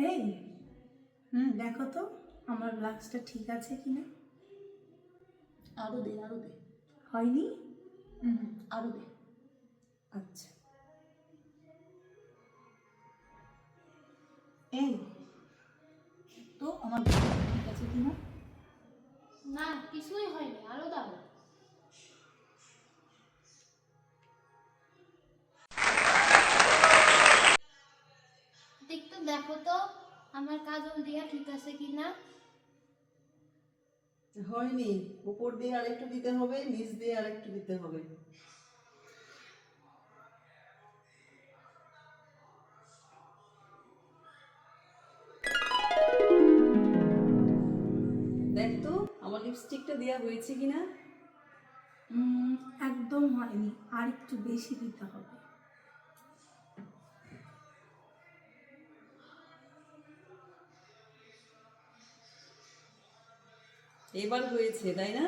এই দেখো তো আমার ব্লাউজটা ঠিক আছে কিনা। আরো দে হয়নি? আরো দে। আচ্ছা এই তো আমার ব্লাউজটা ঠিক আছে কিনা। না কিছুই হয়নি, আরো দাও। একটু দেখো তো আমার কাজল দিয়া ঠিক আছে কিনা। হয়নি, উপর দিয়ে আরেকটু দিতে হবে, নিচ দিয়ে আরেকটু দিতে হবে। দেখ তো আমার লিপস্টিকটা দেওয়া হয়েছে কিনা। একদম হয়নি, আর একটু বেশি দিতে হবে। এবার হয়েছে তাই না?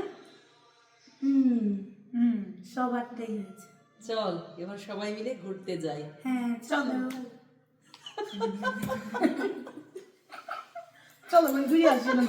সবারটাই হয়েছে। চল এবার সবাই মিলে ঘুরতে যাই। হ্যাঁ চলো চলো ঘুরে আসি না।